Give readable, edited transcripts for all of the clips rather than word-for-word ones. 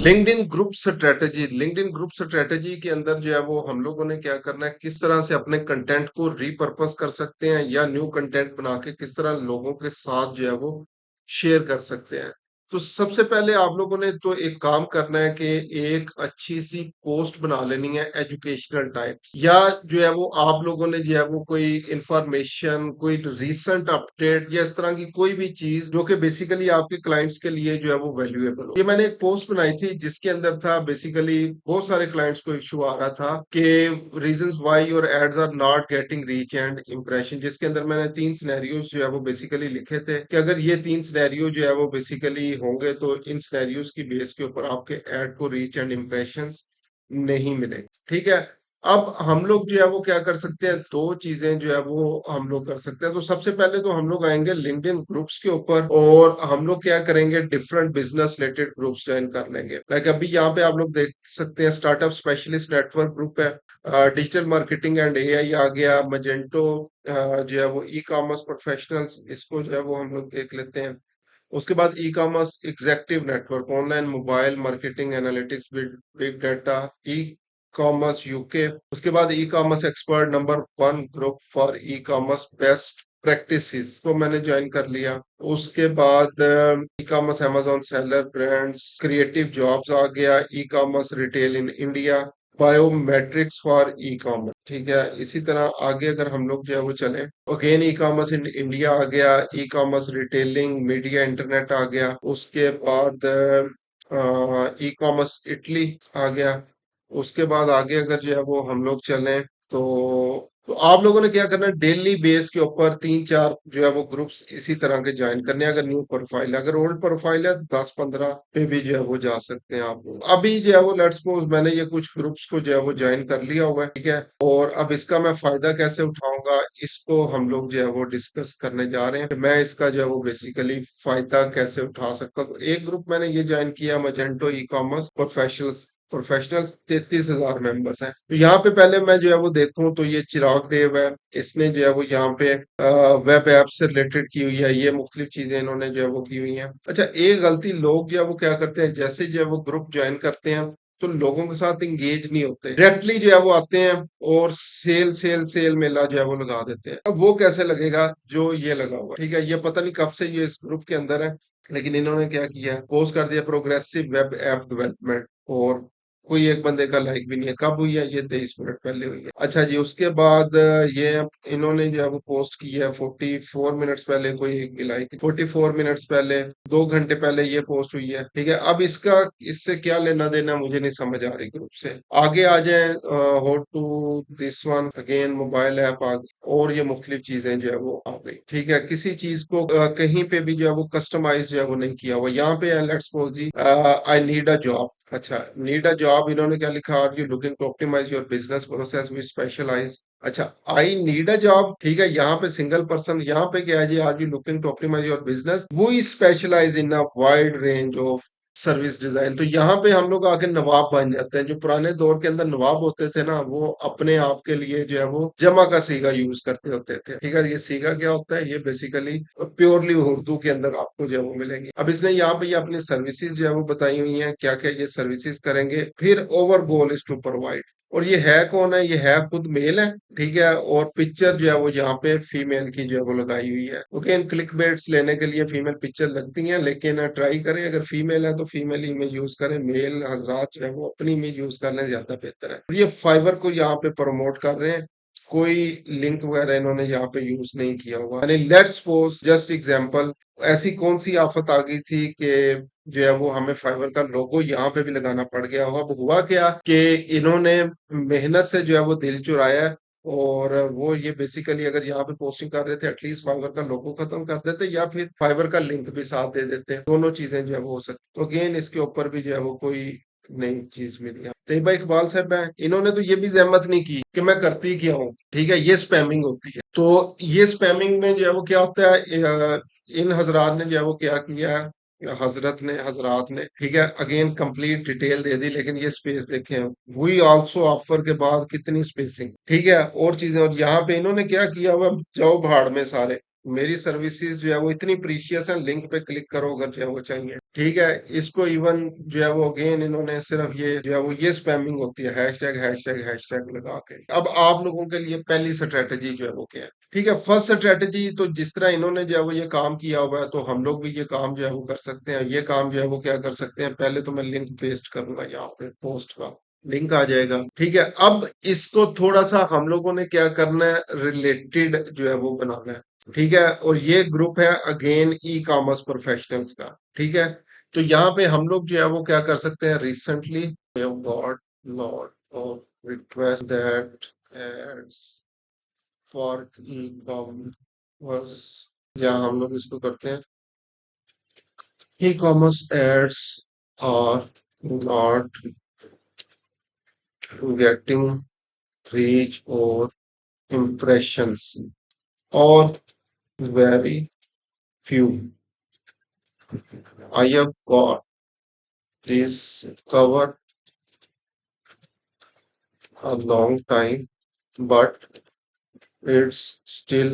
LinkedIn group strategy के अंदर जो है वो हम लोगों ने क्या करना है, किस तरह से अपने कंटेंट को रीपर्पस कर सकते हैं या न्यू कंटेंट बना के किस तरह लोगों के साथ जो है वो शेयर कर सकते हैं। तो सबसे पहले आप लोगों ने तो एक काम करना है कि एक अच्छी सी पोस्ट बना लेनी है एजुकेशनल टाइप्स, या जो है वो आप लोगों ने जो है वो कोई इंफॉर्मेशन, कोई रीसेंट अपडेट या इस तरह की कोई भी चीज जो कि बेसिकली आपके क्लाइंट्स के लिए जो है वो वैल्यूएबल हो। ये मैंने एक पोस्ट बनाई थी जिसके अंदर था, बेसिकली बहुत सारे क्लाइंट्स को इश्यू आ रहा था कि reasons why your ads are not getting reach and impression, जिसके अंदर मैंने 3 सिनेरियोज जो है वो बेसिकली लिखे थे कि अगर ये 3 सिनेरियो जो है वो बेसिकली होंगे तो इन सिनेरियोज की बेस के ऊपर आपके एड को रीच एंड इंप्रेशंस नहीं मिले। ठीक है। अब हम लोग जो है वो क्या कर सकते हैं, 2 चीजें जो है वो हम लोग कर सकते हैं। तो सबसे पहले तो हम लोग आएंगे लिंक्डइन ग्रुप्स के ऊपर और हम लोग क्या करेंगे, different business related groups join कर लेंगे। लाइक अभी यहाँ पे आप लोग देख सकते हैं स्टार्टअप स्पेशलिस्ट नेटवर्क ग्रुप है, डिजिटल मार्केटिंग एंड एआई आ गया, मजेंटो जो है वो ई कॉमर्स प्रोफेशनल्स, इसको जो है वो हम लोग देख लेते हैं। उसके बाद e commerce executive network, online mobile marketing analytics, big data, e commerce UK. उसके बाद e commerce expert number 1 group for e commerce best practices को मैंने ज्वाइन कर लिया। उसके बाद e commerce Amazon seller brands creative jobs आ गया, e commerce retail in India, biometrics for e commerce. ठीक है। इसी तरह आगे अगर हम लोग जो है वो चले, again e commerce in India आ गया, e commerce retailing media internet आ गया। उसके बाद ई कॉमर्स इटली आ गया। उसके बाद आगे अगर जो है वो हम लोग चलें तो आप लोगों ने क्या करना है, डेली बेस के ऊपर 3-4 जो है वो ग्रुप्स इसी तरह के ज्वाइन करने हैं। अगर न्यू प्रोफाइल है, अगर ओल्ड प्रोफाइल है 10-15 पे भी जो है वो जा सकते हैं आप लोग। अभी जो है वो लेट्स सपोज मैंने ये कुछ ग्रुप्स को जो है वो ज्वाइन कर लिया हुआ है। ठीक है। और अब इसका मैं फायदा कैसे उठाऊंगा, इसको हम लोग जो है वो डिस्कस करने जा रहे हैं कि मैं इसका जो है वो बेसिकली फायदा कैसे उठा सकता हूँ। तो एक ग्रुप मैंने ये ज्वाइन किया, Magento e commerce professionals 33,000 members हैं। तो यहाँ पे पहले मैं जो है वो देखूं तो ये चिराग देव है, इसने जो है वो यहाँ पे वेब ऐप से रिलेटेड की हुई है, ये मुख्तलिफ चीजें इन्होंने जो है वो की हुई हैं। अच्छा, एक गलती लोग जो है वो क्या करते हैं, जैसे जो है वो ग्रुप ज्वाइन करते हैं तो लोगों के साथ इंगेज नहीं होते, डायरेक्टली जो है वो आते हैं और सेल सेल सेल मेला जो है वो लगा देते हैं। अब वो कैसे लगेगा जो ये लगा हुआ है। ठीक है। ये पता नहीं कब से ये इस ग्रुप के अंदर है, लेकिन इन्होंने क्या किया, पोस्ट कर दिया प्रोग्रेसिव वेब ऐप डेवलपमेंट, और कोई एक बंदे का लाइक भी नहीं है। कब हुई है ये, 23 मिनट पहले हुई है। अच्छा जी, उसके बाद ये इन्होंने जो है वो पोस्ट की है 44 मिनट्स पहले, कोई एक भी लाइक 44 मिनट्स पहले, 2 घंटे पहले ये पोस्ट हुई है। ठीक है। अब इसका इससे क्या लेना देना मुझे नहीं समझ आ रही ग्रुप से। आगे आ जाए, हो to this one again mobile app आ गई, और ये मुख्तलिफ चीजें जो है वो आ गई। ठीक है। किसी चीज को कहीं पे भी जो है वो कस्टमाइज जो है वो नहीं किया हुआ। यहाँ पे लेट्स सपोज जी, आई नीड अ जॉब। अच्छा, नीड अ जॉब इन्होंने क्या लिखा, are you looking to optimise your business process we specialise. अच्छा, आई नीड अ जॉब। ठीक है। यहाँ पे सिंगल पर्सन, यहाँ पे क्या है जी, are you looking to optimise your business we specialize in a wide range of service design. तो यहाँ पे हम लोग आके नवाब बन जाते हैं। जो पुराने दौर के अंदर नवाब होते थे ना, वो अपने आप के लिए जो है वो जमा का सीगा यूज करते होते थे। ठीक है। ये सीगा क्या होता है, ये बेसिकली प्योरली उर्दू के अंदर आपको जो है वो मिलेंगे। अब इसने यहाँ पे ये अपनी सर्विसेज जो है वो बताई हुई हैं, क्या क्या ये सर्विसेज करेंगे। फिर our goal is to provide, और ये है कौन है, ये है खुद मेल है। ठीक है। और पिक्चर जो है वो यहाँ पे फीमेल की जो है वो लगाई हुई है। ओके, इन क्लिक बेट्स लेने के लिए फीमेल पिक्चर लगती हैं, लेकिन ट्राई करें, अगर फीमेल है तो फीमेल इमेज यूज करें, मेल हजरात जो है वो अपनी इमेज यूज कर लें, ज्यादा बेहतर है। और ये फाइवर को यहाँ पे प्रमोट कर रहे हैं, कोई लिंक वगैरह इन्होंने यहाँ पे यूज नहीं किया हुआ। यानी लेट्स सपोज जस्ट एग्जांपल, ऐसी कौन सी आफत आ गई थी कि जो है वो हमें फाइवर का लोगो यहाँ पे भी लगाना पड़ गया हो। अब हुआ क्या कि इन्होंने मेहनत से जो है वो दिल चुराया है, और वो ये बेसिकली अगर यहाँ पे पोस्टिंग कर रहे थे, एटलीस्ट फाइवर का लोगो खत्म कर देते या फिर फाइवर का लिंक भी साथ दे देते, दोनों चीजें जो है वो हो सकती। तो अगेन इसके ऊपर भी जो है वो कोई नई चीज मिली है। तैयबा इकबाल साहब हैं, इन्होंने तो ये भी जहमत नहीं की कि मैं करती क्या हूँ। ठीक है। ये स्पैमिंग होती है। तो ये स्पैमिंग में जो है वो क्या होता है, इन हजरात ने जो है वो क्या किया है, हजरात ने, ठीक है, अगेन कंप्लीट डिटेल दे दी, लेकिन ये स्पेस देखें, वी आल्सो ऑफर के बाद कितनी स्पेसिंग। ठीक है। और चीजें, और यहाँ पे इन्होंने क्या किया हुआ, जाओ भाड़ में सारे, मेरी सर्विसेज जो है वो इतनी प्रीशियस है, लिंक पे क्लिक करो अगर जो है वो चाहिए। ठीक है, इसको इवन जो है वो अगेन इन्होंने सिर्फ ये जो है वो ये स्पैमिंग होती है, हैशटैग हैशटैग हैशटैग लगा के। अब आप लोगों के लिए पहली स्ट्रेटेजी जो है वो क्या है? ठीक है, फर्स्ट स्ट्रेटेजी तो जिस तरह इन्होंने जो है वो ये काम किया हुआ है, तो हम लोग भी ये काम जो है वो कर सकते हैं। ये काम जो है वो क्या कर सकते हैं, पहले तो मैं लिंक पेस्ट करूंगा यहाँ पे, पोस्ट का लिंक आ जाएगा। ठीक है, अब इसको थोड़ा सा हम लोगों ने क्या करना है, रिलेटेड जो है वो बनाना है। ठीक है, और ये ग्रुप है अगेन ई कॉमर्स प्रोफेशनल्स का। ठीक है, तो यहाँ पे हम लोग जो है वो क्या कर सकते हैं, recently got lot of request that ads for e commerce, या हम लोग इसको करते हैं, e commerce ads are not getting reach or impressions, or very few. I have got this covered a long time, but it's still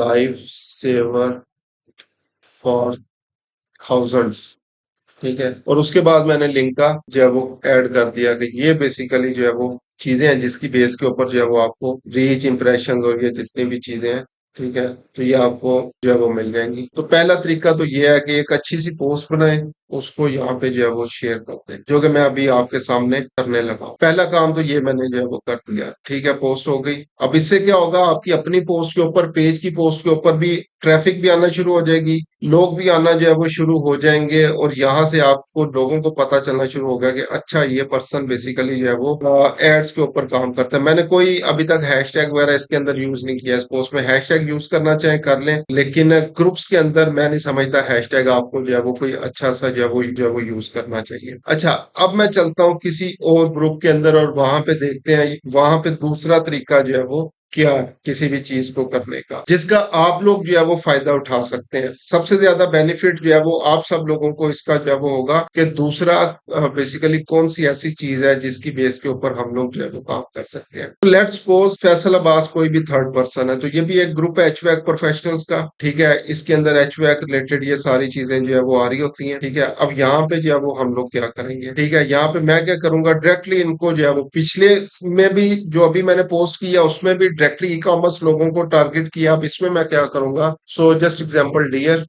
lifesaver for thousands. ठीक है, और उसके बाद मैंने लिंक का जो है वो ऐड कर दिया कि ये बेसिकली जो है वो चीजें हैं जिसकी बेस के ऊपर जो है वो आपको रीच, इंप्रेशंस और ये जितनी भी चीजें हैं, ठीक है, तो ये आपको जो है वो मिल जाएंगी। तो पहला तरीका तो ये है कि एक अच्छी सी पोस्ट बनाएं, उसको यहाँ पे जो है वो शेयर करते हैं, जो कि मैं अभी आपके सामने करने लगा हूं। पहला काम तो ये मैंने जो है वो कर दिया। ठीक है, पोस्ट हो गई। अब इससे क्या होगा, आपकी अपनी पोस्ट के ऊपर, पेज की पोस्ट के ऊपर भी ट्रैफिक भी आना शुरू हो जाएगी, लोग भी आना जो है वो शुरू हो जाएंगे, और यहाँ से आपको लोगों को पता चलना शुरू होगा कि अच्छा ये पर्सन बेसिकली जो है वो एड्स के ऊपर काम करता है। मैंने कोई अभी तक हैशटैग वगैरह इसके अंदर यूज नहीं किया। इस पोस्ट में हैशटैग यूज करना चाहे कर लें, लेकिन ग्रुप्स के अंदर मैं नहीं समझता हैशटैग आपको जो है वो कोई अच्छा सा जो है वो यूज करना चाहिए। अच्छा, अब मैं चलता हूँ किसी और ग्रुप के अंदर और वहां पे देखते हैं वहां पे दूसरा तरीका जो है वो क्या है किसी भी चीज को करने का, जिसका आप लोग जो है वो फायदा उठा सकते हैं। सबसे ज्यादा बेनिफिट जो है वो आप सब लोगों को इसका जो है वो होगा कि दूसरा बेसिकली कौन सी ऐसी चीज है जिसकी बेस के ऊपर हम लोग जो है वो काम कर सकते हैं। तो लेट्स सपोज फैसल अब्बास कोई भी थर्ड पर्सन है, तो ये भी एक ग्रुप है एचवैक प्रोफेशनल्स का। ठीक है, इसके अंदर एचवैक रिलेटेड ये सारी चीजें जो है वो आ रही होती हैं। ठीक है, अब यहाँ पे जो है वो हम लोग क्या करेंगे, ठीक है, यहाँ पे मैं क्या करूंगा, डायरेक्टली इनको जो है वो पिछले में भी जो अभी मैंने पोस्ट किया उसमें भी डायरेक्टली ई कॉमर्स लोगों को टारगेट किया। अब इसमें मैं क्या करूंगा, so just example, dear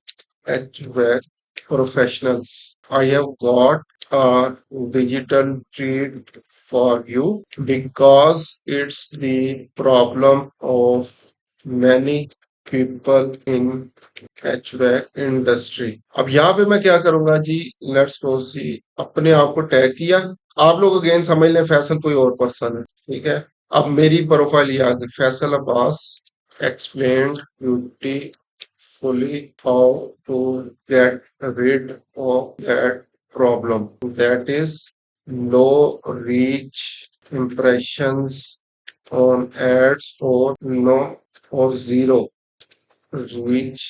HVAC professionals, I have got a digital treat for you because it's the problem of many people in HVAC industry. अब यहाँ पे मैं क्या करूंगा जी, लेट्स सपोज जी अपने आप को टैग किया। आप लोग अगेन समझ लें फैसल कोई और पर्सन है। ठीक है, अब मेरी प्रोफाइल ये आ गई, Faisal Abbas explained beautifully how to get rid of that problem, that is low reach impressions on ads, or no, or zero reach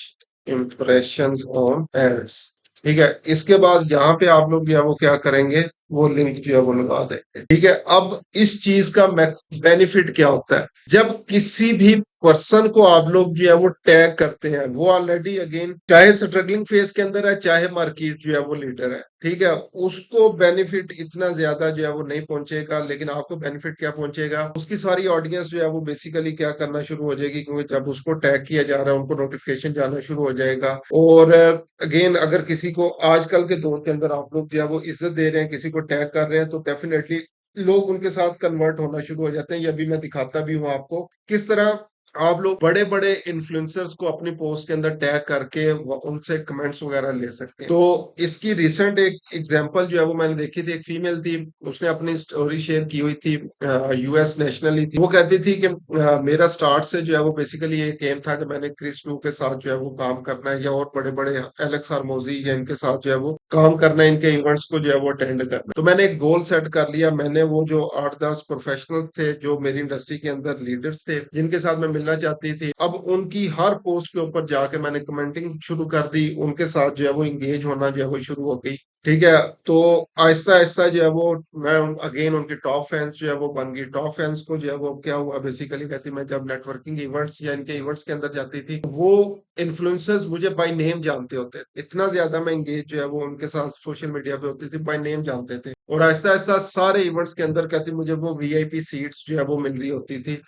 impressions on ads। ठीक है, इसके बाद यहाँ पे आप लोग जो है वो क्या करेंगे, वो लिंक जो है वो लगा देंगे। ठीक है, अब इस चीज का बेनिफिट क्या होता है, जब किसी भी पर्सन को आप लोग जो है वो टैग करते हैं, वो ऑलरेडी अगेन चाहे स्ट्रगलिंग फेज के अंदर है, चाहे मार्केट जो है वो लीडर है। ठीक है, उसको बेनिफिट इतना ज्यादा जो है वो नहीं पहुंचेगा, लेकिन आपको बेनिफिट क्या पहुंचेगा, उसकी सारी ऑडियंस जो है वो बेसिकली क्या करना शुरू हो जाएगी, क्योंकि जब उसको टैग किया जा रहा है उनको नोटिफिकेशन जाना शुरू हो जाएगा। और अगेन अगर किसी को आजकल के दौर के अंदर आप लोग जो है वो इज्जत दे रहे हैं, किसी को टैग कर रहे हैं, तो डेफिनेटली लोग उनके साथ कन्वर्ट होना शुरू हो जाते हैं। ये भी मैं दिखाता भी हूँ आपको किस तरह आप लोग बड़े बड़े इन्फ्लुएंसर्स को अपनी पोस्ट के अंदर टैग करके उनसे कमेंट्स वगैरह ले सकते हैं। तो इसकी रिसेंट एक एग्जांपल जो है वो मैंने देखी थी, एक फीमेल थी, उसने अपनी स्टोरी शेयर की हुई थी, यूएस नेशनली थी। वो कहती थी कि मेरा स्टार्ट से जो है वो बेसिकली ये एम था कि मैंने क्रिस टू के साथ जो है वो काम करना है, या और बड़े बड़े एलेक्स हार्मोजी या इनके साथ जो है वो काम करना है, इनके इवेंट्स को जो है वो अटेंड करना है। तो मैंने एक गोल सेट कर लिया। मैंने वो जो 8-10 प्रोफेशनल्स थे जो मेरी इंडस्ट्री के अंदर लीडर्स थे, जिनके साथ मैं मिलना मिलना चाहती थी। अब उनकी हर पोस्ट के ऊपर जाके मैंने कमेंटिंग शुरू कर दी, उनके साथ जो है वो एंगेज होना जो है वो शुरू हो गई। ठीक है, तो आहिस्ता-आहिस्ता जो है वो मैं अगेन उनकी टॉप फैन्स जो है वो बन गई। टॉप फैन्स को जो है वो क्या हुआ बेसिकली कहती मैं जब नेटवर्किंग इवेंट्स या इनके इवेंट्स के अंदर जाती थी, तो वो इन्फ्लुएंसर्स मुझे बाय नेम जानते होते थे। इतना ज़्यादा मैं एंगेज जो है वो उनके साथ सोशल मीडिया पे होती थी, बाय नेम जानते थे। और आहिस्ता-आहिस्ता सारे इवेंट्स के अंदर कहती मुझे वो वीआईपी सीट्स जो है वो मिल रही होती थी,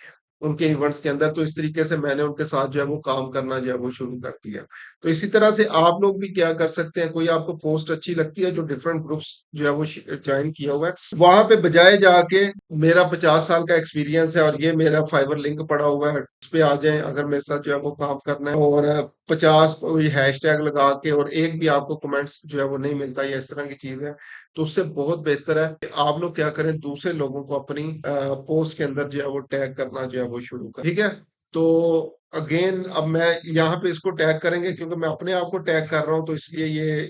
उनके इवेंट्स के अंदर। तो इस तरीके से मैंने उनके साथ जो है वो काम करना जो है वो शुरू कर दिया। तो इसी तरह से आप लोग भी क्या कर सकते हैं, कोई आपको पोस्ट अच्छी लगती है जो डिफरेंट ग्रुप्स जो है वो ज्वाइन किया हुआ है, वहां पे बजाय जाके मेरा 50 साल का एक्सपीरियंस है और ये मेरा फाइवर लिंक पड़ा हुआ है, उस पे आ जाएं अगर मेरे साथ जो है वो काम करना है, और 50 कोई हैशटैग लगा के और एक भी आपको कमेंट्स जो है वो नहीं मिलता या इस तरह की चीज है, तो उससे बहुत बेहतर है कि आप लोग क्या करें, दूसरे लोगों को अपनी पोस्ट के अंदर जो है वो टैग करना जो है वो शुरू करें। ठीक है, तो अगेन अब मैं यहाँ पे इसको टैग करेंगे क्योंकि मैं अपने आप को टैग कर रहा हूँ, तो इसलिए ये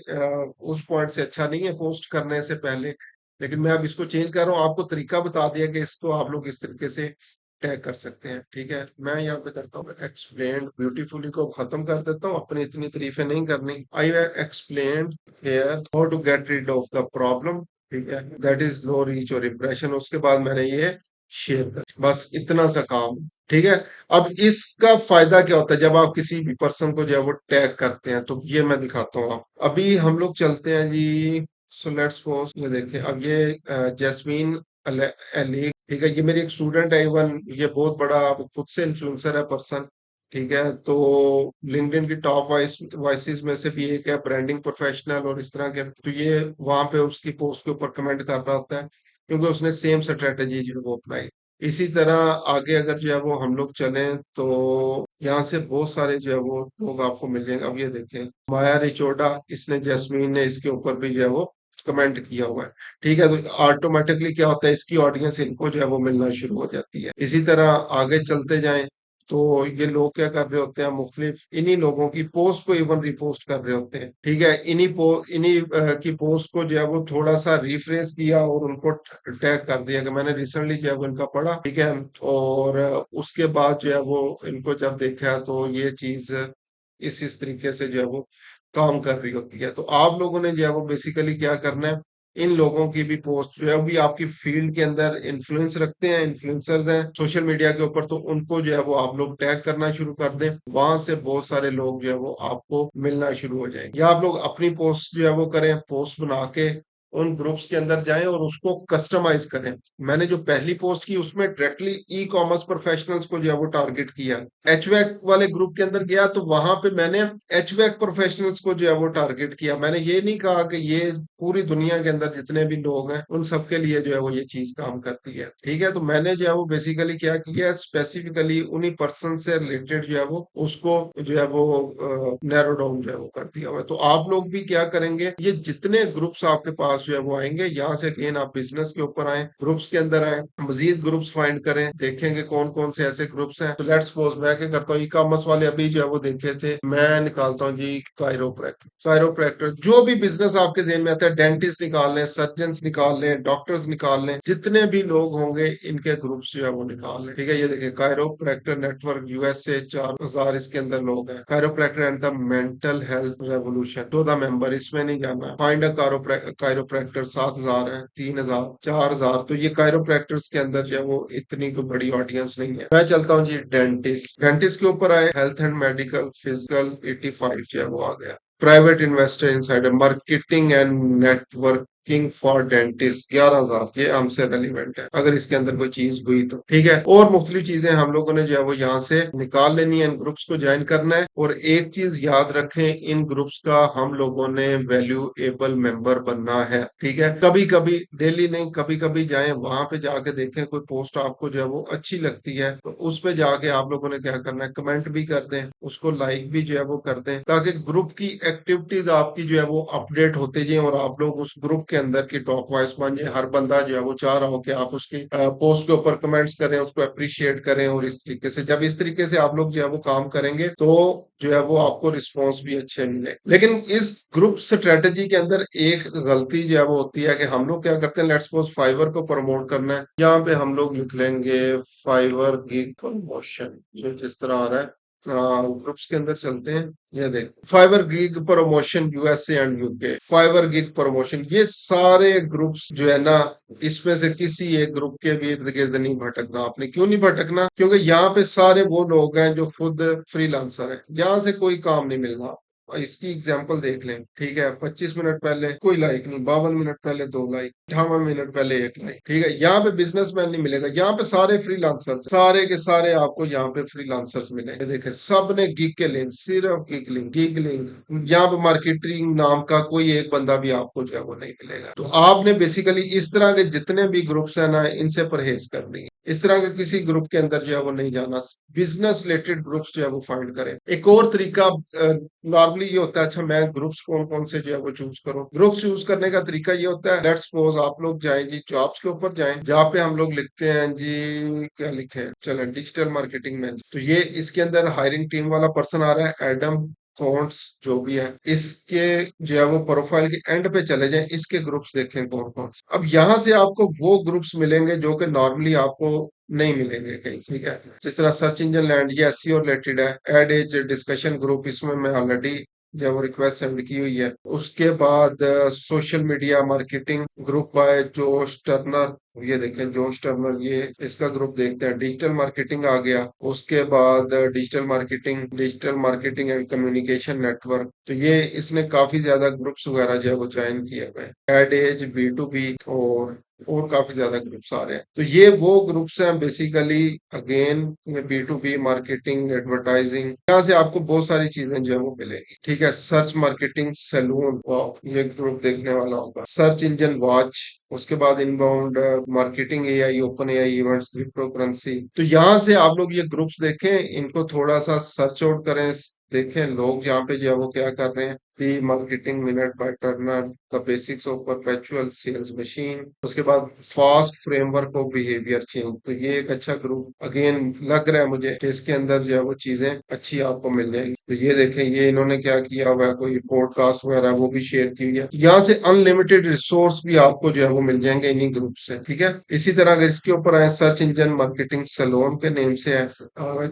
उस पॉइंट से अच्छा नहीं है पोस्ट करने से पहले। लेकिन मैं अब इसको चेंज कर रहा हूँ, आपको तरीका बता दिया कि इसको आप लोग इस तरीके से टैग कर सकते हैं। ठीक है, मैं यहाँ पे करता हूँ एक्सप्लेन ब्यूटीफुली को खत्म कर देता हूँ, अपनी इतनी तारीफें नहीं करनी। I have explain here how to get rid of the problem. ठीक है, दैट इज लो रीच और इम्प्रेशन। उसके बाद मैंने ये शेयर कर, बस इतना सा काम। ठीक है, अब इसका फायदा क्या होता है जब आप किसी भी पर्सन को जो है वो टैग करते हैं, तो ये मैं दिखाता हूँ। आप अभी हम लोग चलते हैं जी। सो लेट्स सपोज ये देखें, अब ये जैस्मीन अली, ठीक है, ये मेरी एक स्टूडेंट है। इवन ये बहुत बड़ा वो खुद से इन्फ्लुएंसर है पर्सन। ठीक है, तो लिंक्डइन की टॉप वॉइसेस में से भी एक है, ब्रांडिंग प्रोफेशनल और इस तरह के। तो ये वहां पे उसकी पोस्ट के ऊपर कमेंट कर रहा होता है क्योंकि उसने सेम स्ट्रेटेजी जो है वो अपनाई। इसी तरह आगे अगर जो है वो हम लोग चलें तो यहाँ से बहुत सारे जो है वो लोग आपको मिल जाएंगे। अब ये देखें, माया रिचोडा, इसने जैस्मीन ने इसके ऊपर भी जो है वो कमेंट किया हुआ है। ठीक है, तो ऑटोमेटिकली क्या होता है, इसकी ऑडियंस इनको जो है वो मिलना शुरू हो जाती है। इसी तरह आगे चलते जाएं तो ये लोग क्या कर रहे होते हैं, मुख्तलिफ इन्हीं लोगों की पोस्ट को इवन रिपोस्ट कर रहे होते हैं। ठीक है, इन्हीं की पोस्ट को जो है वो थोड़ा सा रिफ्रेश किया और उनको टैग कर दिया कि मैंने रिसेंटली जो है वो इनका पढ़ा। ठीक है, और उसके बाद जो है वो इनको जब देखा तो ये चीज इस तरीके से जो है वो काम कर रही होती है। तो आप लोगों ने जो है वो बेसिकली क्या करना है, इन लोगों की भी पोस्ट जो है भी आपकी फील्ड के अंदर इन्फ्लुएंस रखते हैं, इन्फ्लुएंसर्स हैं सोशल मीडिया के ऊपर, तो उनको जो है वो आप लोग टैग करना शुरू कर दें। वहां से बहुत सारे लोग जो है वो आपको मिलना शुरू हो जाएंगे। या आप लोग अपनी पोस्ट जो है वो करें, पोस्ट बना के उन ग्रुप्स के अंदर जाएं और उसको कस्टमाइज करें। मैंने जो पहली पोस्ट की उसमें डायरेक्टली ई कॉमर्स प्रोफेशनल्स को जो है वो टारगेट किया। एचवैक वाले ग्रुप के अंदर गया तो वहां पे मैंने एचवैक प्रोफेशनल्स को जो है वो टारगेट किया। मैंने ये नहीं कहा कि ये पूरी दुनिया के अंदर जितने भी लोग हैं उन सबके लिए जो है वो ये चीज काम करती है। ठीक है, तो मैंने जो है वो बेसिकली क्या किया, स्पेसिफिकली उन्हीं पर्सन से रिलेटेड जो है वो उसको जो है वो नैरो डाउन जो है वो कर दिया हुआ है। तो आप लोग भी क्या करेंगे, ये जितने ग्रुप्स आपके पास जो है वो आएंगे, यहाँ से अगेन आप बिजनेस के ऊपर आए, ग्रुप्स के अंदर आए, मजीद ग्रुप्स फाइंड करें, देखेंगे कौन कौन से ऐसे ग्रुप्स हैं। तो लेट्स सपोज मैं क्या करता हूँ, ई कॉमर्स वाले अभी जो है वो देखे थे, मैं निकालता हूँ जी कायरोप्रैक्टर। कायरोप्रैक्टर जो भी बिजनेस आपके जेहन में आता है, डेंटिस्ट निकाल लें, सर्जन निकाल लें, डॉक्टर्स निकाल लें, जितने भी लोग होंगे इनके ग्रुप्स जो है वो निकाल लें। ठीक है, ये देखिए कायरोप्रैक्टर नेटवर्क यूएसए 4000 इसके अंदर लोग हैं। Chiropractor and the mental health revolution 14 member, इसमें नहीं जाना। फाइंड अ कायरोप्रैक्टर 7000 है, 3000, 4000। तो ये कायरोप्रैक्टर्स के अंदर जो है वो इतनी कोई बड़ी ऑडियंस नहीं है। मैं चलता हूँ जी डेंटिस्ट। डेंटिस्ट के ऊपर आए, हेल्थ एंड मेडिकल फिजिकल 85 जो है वो आ गया। Private investor insider marketing and networking for dentist 11,000, ये हमसे रेलिवेंट है अगर इसके अंदर कोई चीज हुई तो। ठीक है, और मुख्तलिफ चीजें हम लोगों ने जो है वो यहाँ से निकाल लेनी है, इन ग्रुप्स को ज्वाइन करना है। और एक चीज याद रखें, इन ग्रुप्स का हम लोगों ने वैल्यूएबल मेंबर बनना है। ठीक है, कभी कभी, डेली नहीं, कभी कभी जाएं वहां पे जाके देखें, कोई पोस्ट आपको जो है वो अच्छी लगती है तो उस पे जाके आप लोगों ने क्या करना है, कमेंट भी कर दें, उसको लाइक भी जो है वो कर दें, ताकि ग्रुप की एक्टिविटीज आपकी जो है वो अपडेट होते जाए और आप लोग उस ग्रुप के अंदर की टॉप वॉइस बन जाए, हर बंदा जो है वो चाह रहा हो कि आप उसकी पोस्ट के ऊपर कमेंट्स करें, उसको अप्रिशिएट करें, और इस तरीके से जब इस तरीके से आप लोग जो है वो काम करेंगे तो जो है वो आपको रिस्पॉन्स भी अच्छे मिले। लेकिन इस ग्रुप स्ट्रेटेजी के अंदर एक गलती जो है वो होती है कि हम लोग क्या करते हैं, लेट्स सपोज फाइवर को प्रमोट करना है, यहाँ पे हम लोग लिख लेंगे फाइवर गिग प्रमोशन, ये जिस तरह आ रहा है। ग्रुप्स के अंदर चलते हैं, ये देख Fiverr gig promotion USA and UK, Fiverr gig promotion, ये सारे ग्रुप्स जो है ना, इसमें से किसी एक ग्रुप के भी इर्द गिर्द नहीं भटकना आपने। क्यों नहीं भटकना? क्योंकि यहाँ पे सारे वो लोग हैं जो खुद फ्रीलांसर है, यहाँ से कोई काम नहीं मिलना। इसकी एग्जांपल देख लें, ठीक है, 25 मिनट पहले कोई लाइक नहीं, 52 मिनट पहले 2 लाइक, 58 मिनट पहले 1 लाइक, ठीक है। यहाँ पे बिजनेसमैन नहीं मिलेगा, यहाँ पे सारे फ्रीलांसर्स, सारे के सारे आपको यहाँ पे फ्रीलांसर्स मिलेंगे। देखे सब ने गिग के लिंक, सिर्फ गिग लिंक, यहाँ पे मार्केटिंग नाम का कोई एक बंदा भी आपको जो है वो नहीं मिलेगा। तो आपने बेसिकली इस तरह के जितने भी ग्रुप्स है ना, इनसे परहेज करनी है। इस तरह के किसी ग्रुप के अंदर जो है वो नहीं जाना। बिजनेस रिलेटेड ग्रुप्स जो है वो फाइंड करें। एक और तरीका नॉर्मली ये होता है, अच्छा मैं ग्रुप्स कौन कौन से जो है वो चूज करूं। ग्रुप्स चूज करने का तरीका ये होता है, लेट्स सपोज आप लोग जाएं जी जॉब्स के ऊपर जाएं, जहाँ पे हम लोग लिखते हैं जी, क्या लिखे हैं, चलो डिजिटल मार्केटिंग मैनेजर, तो ये इसके अंदर हायरिंग टीम वाला पर्सन आ रहा है, एडम फॉन्ट्स जो भी है। इसके जो है वो प्रोफाइल के एंड पे चले जाएं, इसके ग्रुप्स देखें कौन कौन से। अब यहाँ से आपको वो ग्रुप्स मिलेंगे जो कि नॉर्मली आपको नहीं मिलेंगे कहीं से, ठीक है। जिस तरह सर्च इंजन लैंड, ये एसईओ रिलेटेड है। एड एज डिस्कशन ग्रुप, इसमें मैं ऑलरेडी जो वो रिक्वेस्ट सेंड की हुई है। उसके बाद social media marketing group by जोश टर्नर, ये देखें जोश टर्नर, ये इसका ग्रुप देखते हैं। डिजिटल मार्केटिंग आ गया। उसके बाद digital marketing and communication network, तो ये इसने काफी ज्यादा ग्रुप्स वगैरह जो है वो ज्वाइन किए हुए हैं। एड एज B2B, और काफी ज्यादा ग्रुप्स आ रहे हैं। तो ये वो ग्रुप्स हैं basically, again B2B marketing, advertising, यहाँ से आपको बहुत सारी चीजें जो है वो मिलेगी, ठीक है। सर्च मार्केटिंग सैलून, ये ग्रुप देखने वाला होगा। सर्च इंजन वॉच, उसके बाद inbound marketing AI, open AI events, crypto currency. तो यहाँ से आप लोग ये ग्रुप्स देखें, इनको थोड़ा सा सर्च आउट करें, देखें लोग यहाँ पे जो है वो क्या कर रहे हैं। The marketing minute by Turner, the basics of perpetual sales machine, उसके बाद fast framework of behaviour change. तो ये एक अच्छा ग्रुप अगेन लग रहा है मुझे कि इसके अंदर जो है वो चीजें अच्छी आपको मिल जाएंगी। तो ये देखें, ये इन्होंने क्या किया हुआ है, कोई पॉडकास्ट वगैरह वो भी शेयर की हुई है। यहाँ से अनलिमिटेड रिसोर्स भी आपको जो है वो मिल जाएंगे इन्हीं ग्रुप से, ठीक है। इसी तरह अगर इसके ऊपर आए, सर्च इंजन मार्केटिंग सलोन के नेम से है,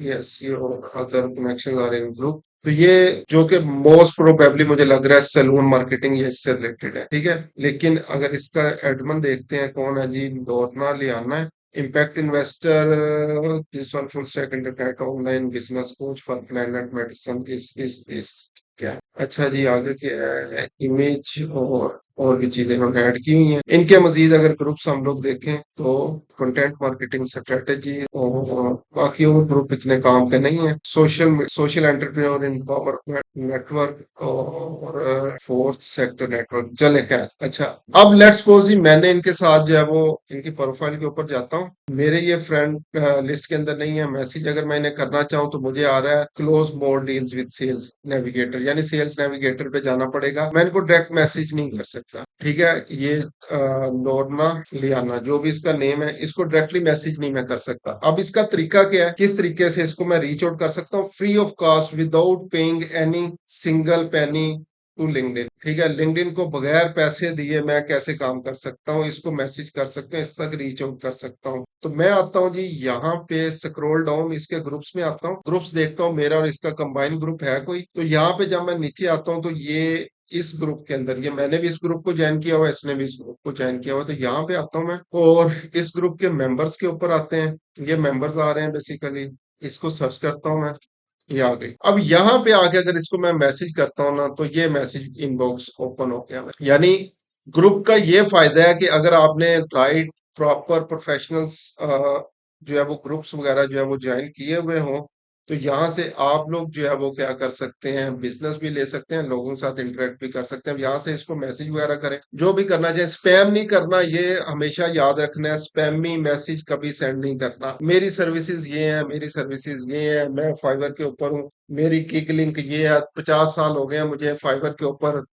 यस, ये other connection are in group. तो ये जो कि मोस्ट प्रोबेबली मुझे लग रहा है सैलून मार्केटिंग ये इससे रिलेटेड है, ठीक है। लेकिन अगर इसका एडमन देखते हैं, कौन है जी, दौरना लियाना है। Impact investor, this one full stack internet online business coach for planet medicine, this क्या है? अच्छा जी, आगे क्या है, इमेज और भी चीजें इन्होंने ऐड की हुई हैं। इनके मजीद अगर ग्रुप्स हम लोग देखें तो कंटेंट मार्केटिंग स्ट्रेटेजी, और बाकी और ग्रुप इतने काम के नहीं है। सोशल एंटरप्रेन्योर इन पावर नेटवर्क, और फोर्थ सेक्टर नेटवर्क, चले खैर। अच्छा, अब लेट्स सपोज जी मैंने इनके साथ जो है वो इनकी प्रोफाइल के ऊपर जाता हूँ, मेरे ये फ्रेंड लिस्ट के अंदर नहीं है। मैसेज अगर मैं इन्हें करना चाहूँ तो मुझे आ रहा है close more deals with sales navigator, यानी सेल्स नेविगेटर पे जाना पड़ेगा। मैं इनको डायरेक्ट मैसेज नहीं कर सकता, ठीक है। ये नोरना लियाना जो भी इसका नेम है, इसको डायरेक्टली मैसेज नहीं मैं कर सकता। अब इसका तरीका क्या है, किस तरीके से इसको मैं रीच आउट कर सकता हूँ free of cost, without paying any single penny to LinkedIn, ठीक है। लिंक्डइन को बगैर पैसे दिए मैं कैसे काम कर सकता हूँ, इसको मैसेज कर सकते हैं, इस तक रीच आउट कर सकता हूँ। तो मैं आता हूँ जी यहाँ पे, स्क्रॉल डाउन, इसके ग्रुप्स में आता हूँ, ग्रुप्स देखता हूँ मेरा और इसका कंबाइन ग्रुप है कोई। तो यहाँ पे जब मैं नीचे आता हूँ तो ये इस ग्रुप के अंदर, ये मैंने भी इस ग्रुप को ज्वाइन किया हुआ है, इसने भी इस ग्रुप को ज्वाइन किया हुआ है। तो यहाँ पे आता हूँ मैं, और इस ग्रुप के मेंबर्स के ऊपर आते हैं, ये मेंबर्स आ रहे हैं बेसिकली। इसको सर्च करता हूँ मैं, ये आ गई। अब यहाँ पे आके अगर इसको मैं मैसेज करता हूँ ना, तो ये मैसेज इनबॉक्स ओपन हो गया। यानी ग्रुप का ये फायदा है कि अगर आपने राइट प्रॉपर प्रोफेशनल्स जो है वो ग्रुप्स वगैरह जो है वो ज्वाइन किए हुए हों, तो यहाँ से आप लोग जो है वो क्या कर सकते हैं, बिजनेस भी ले सकते हैं, लोगों के साथ इंटरेक्ट भी कर सकते हैं। यहाँ से इसको मैसेज वगैरह करें, जो भी करना चाहिए। स्पैम नहीं करना, ये हमेशा याद रखना है, स्पैमी मैसेज कभी सेंड नहीं करना। मेरी सर्विसेज ये है, मेरी सर्विसेज ये है, मैं फाइवर के ऊपर हूँ, मेरी किक लिंक ये है, 50 साल हो गए हैं मुझे फाइवर के ऊपर,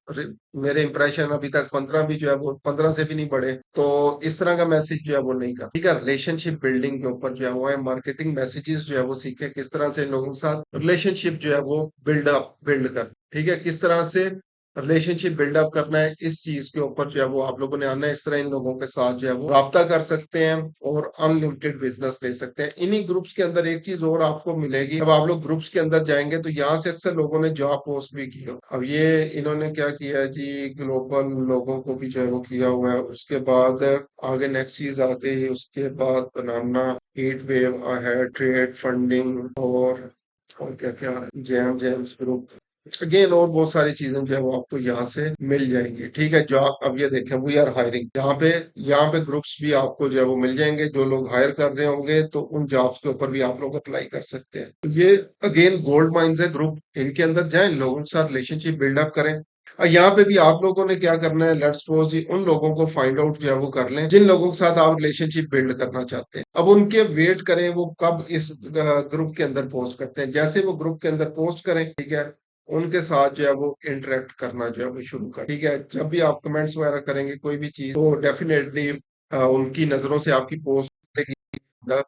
मेरे इंप्रेशन अभी तक 15 भी जो है वो 15 से भी नहीं बढ़े। तो इस तरह का मैसेज जो है वो नहीं कर, ठीक है। रिलेशनशिप बिल्डिंग के ऊपर जो है वो है, मार्केटिंग मैसेजेस जो है वो सीखे, किस तरह से लोगों के साथ रिलेशनशिप जो है वो बिल्ड कर, ठीक है, किस तरह से रिलेशनशिप बिल्डअप करना है, इस चीज के ऊपर जो है वो आप लोगों ने आना है। इस तरह इन लोगों के साथ जो है वो राब्ता कर सकते हैं और अनलिमिटेड बिजनेस ले सकते हैं। इन्हीं ग्रुप्स के अंदर एक चीज और आपको मिलेगी, जब आप लोग ग्रुप्स के अंदर जाएंगे तो यहाँ से अक्सर लोगों ने जॉब पोस्ट भी की हो। अब ये इन्होंने क्या किया है जी, ग्लोबल लोगों को भी जो है वो किया हुआ है। उसके बाद आगे नेक्स्ट चीज आ गई, उसके बाद बनाना, हीट वेव है, ट्रेड फंडिंग, और क्या क्या, जैम जेम्स ग्रुप, अगेन और बहुत सारी चीजें जो है वो आपको यहाँ से मिल जाएंगी, ठीक है। जो आप अब ये देखें, वी आर हायरिंग, यहाँ पे ग्रुप्स भी आपको जो है वो मिल जाएंगे। जो लोग हायर कर रहे होंगे तो उन जॉब्स के ऊपर भी आप लोग अप्लाई कर सकते हैं। तो ये अगेन गोल्ड माइंस है ग्रुप, इनके अंदर जाएं, लोगों के साथ रिलेशनशिप बिल्डअप करें। और यहाँ पे भी आप लोगों ने क्या करना है, लेट्स सपोज जी, उन लोगों को फाइंड आउट जो है वो कर लें जिन लोगों के साथ आप रिलेशनशिप बिल्ड करना चाहते हैं। अब उनके वेट करें वो कब इस ग्रुप के अंदर पोस्ट करते हैं। जैसे वो ग्रुप के अंदर पोस्ट करें, ठीक है, उनके साथ जो है वो इंटरेक्ट करना जो है वो शुरू कर, ठीक है। जब भी आप कमेंट्स वगैरह करेंगे कोई भी चीज, तो डेफिनेटली उनकी नजरों से आपकी पोस्ट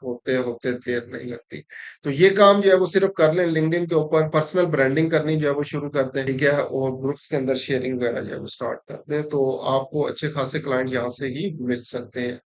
होते होते देर नहीं लगती। तो ये काम जो है वो सिर्फ कर लें, लिंक्डइन के ऊपर पर्सनल ब्रांडिंग करनी जो है वो शुरू कर दें, ठीक है, और ग्रुप्स के अंदर शेयरिंग वगैरह जो है वो स्टार्ट कर दें, तो आपको अच्छे खासे क्लाइंट यहाँ से ही मिल सकते हैं।